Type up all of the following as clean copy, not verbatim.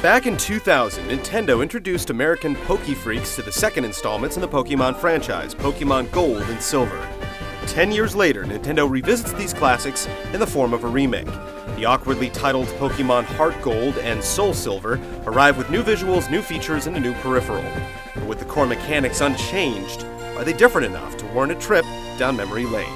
Back in 2000, Nintendo introduced American Poke-freaks to the second installments in the Pokemon franchise, Pokemon Gold and Silver. 10 years later, Nintendo revisits these classics in the form of a remake. The awkwardly titled Pokemon HeartGold and SoulSilver arrive with new visuals, new features, and a new peripheral. But with the core mechanics unchanged, are they different enough to warrant a trip down memory lane?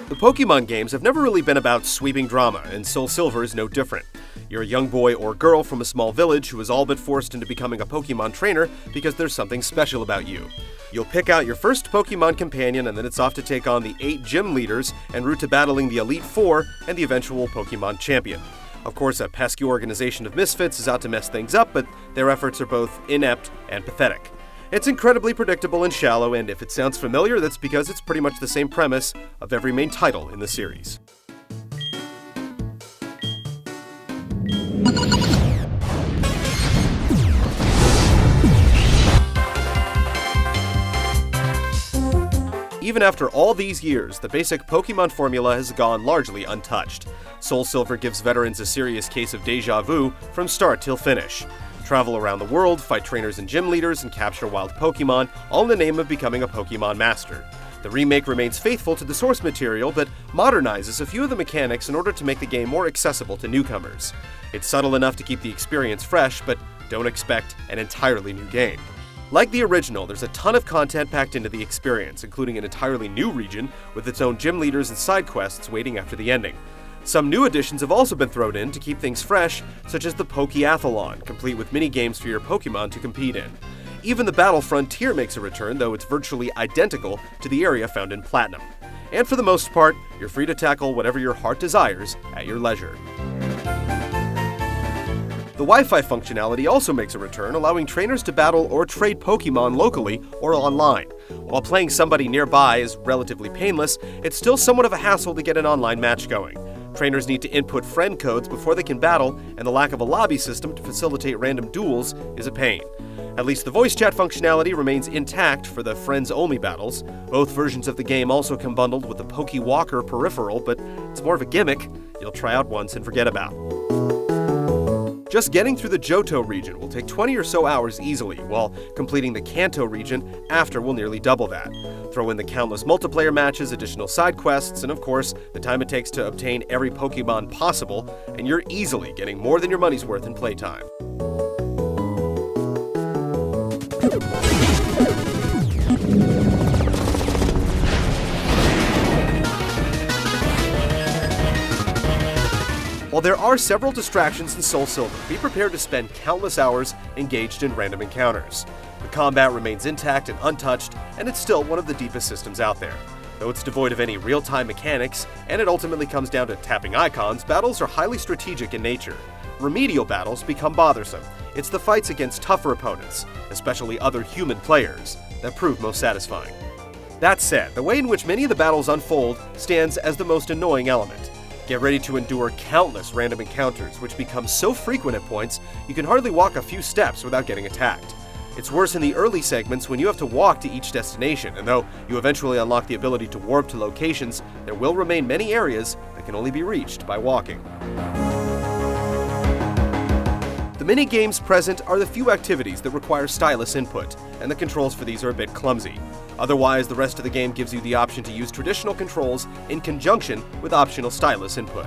The Pokemon games have never really been about sweeping drama, and SoulSilver is no different. You're a young boy or girl from a small village who is all but forced into becoming a Pokemon trainer because there's something special about you. You'll pick out your first Pokemon companion, and then it's off to take on the 8 gym leaders en route to battling the Elite Four and the eventual Pokemon champion. Of course, a pesky organization of misfits is out to mess things up, but their efforts are both inept and pathetic. It's incredibly predictable and shallow, and if it sounds familiar, that's because it's pretty much the same premise of every main title in the series. Even after all these years, the basic Pokemon formula has gone largely untouched. SoulSilver gives veterans a serious case of déjà vu from start till finish. Travel around the world, fight trainers and gym leaders, and capture wild Pokemon, all in the name of becoming a Pokemon master. The remake remains faithful to the source material, but modernizes a few of the mechanics in order to make the game more accessible to newcomers. It's subtle enough to keep the experience fresh, but don't expect an entirely new game. Like the original, there's a ton of content packed into the experience, including an entirely new region with its own gym leaders and side quests waiting after the ending. Some new additions have also been thrown in to keep things fresh, such as the Pokeathlon, complete with mini-games for your Pokemon to compete in. Even the Battle Frontier makes a return, though it's virtually identical to the area found in Platinum. And for the most part, you're free to tackle whatever your heart desires at your leisure. The Wi-Fi functionality also makes a return, allowing trainers to battle or trade Pokemon locally or online. While playing somebody nearby is relatively painless, it's still somewhat of a hassle to get an online match going. Trainers need to input friend codes before they can battle, and the lack of a lobby system to facilitate random duels is a pain. At least the voice chat functionality remains intact for the friends-only battles. Both versions of the game also come bundled with the Pokewalker peripheral, but it's more of a gimmick you'll try out once and forget about. Just getting through the Johto region will take 20 or so hours easily, while completing the Kanto region after will nearly double that. Throw in the countless multiplayer matches, additional side quests, and of course, the time it takes to obtain every Pokemon possible, and you're easily getting more than your money's worth in playtime. While there are several distractions in SoulSilver, be prepared to spend countless hours engaged in random encounters. The combat remains intact and untouched, and it's still one of the deepest systems out there. Though it's devoid of any real-time mechanics, and it ultimately comes down to tapping icons, battles are highly strategic in nature. Remedial battles become bothersome. It's the fights against tougher opponents, especially other human players, that prove most satisfying. That said, the way in which many of the battles unfold stands as the most annoying element. Get ready to endure countless random encounters, which become so frequent at points you can hardly walk a few steps without getting attacked. It's worse in the early segments when you have to walk to each destination, and though you eventually unlock the ability to warp to locations, there will remain many areas that can only be reached by walking. The mini-games present are the few activities that require stylus input, and the controls for these are a bit clumsy. Otherwise, the rest of the game gives you the option to use traditional controls in conjunction with optional stylus input.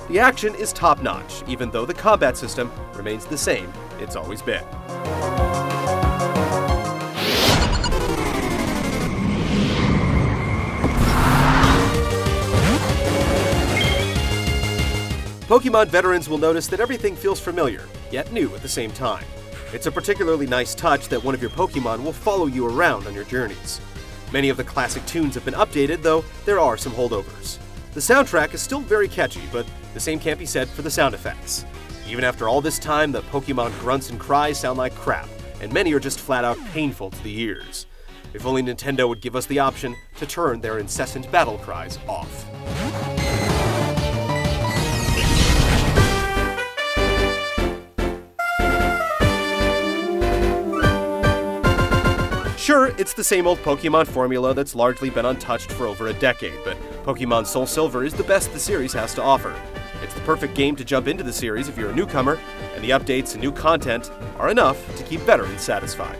The action is top-notch, even though the combat system remains the same it's always been. Pokemon veterans will notice that everything feels familiar, yet new at the same time. It's a particularly nice touch that one of your Pokemon will follow you around on your journeys. Many of the classic tunes have been updated, though there are some holdovers. The soundtrack is still very catchy, but the same can't be said for the sound effects. Even after all this time, the Pokemon grunts and cries sound like crap, and many are just flat out painful to the ears. If only Nintendo would give us the option to turn their incessant battle cries off. Sure, it's the same old Pokemon formula that's largely been untouched for over a decade, but Pokemon SoulSilver is the best the series has to offer. It's the perfect game to jump into the series if you're a newcomer, and the updates and new content are enough to keep veterans satisfied.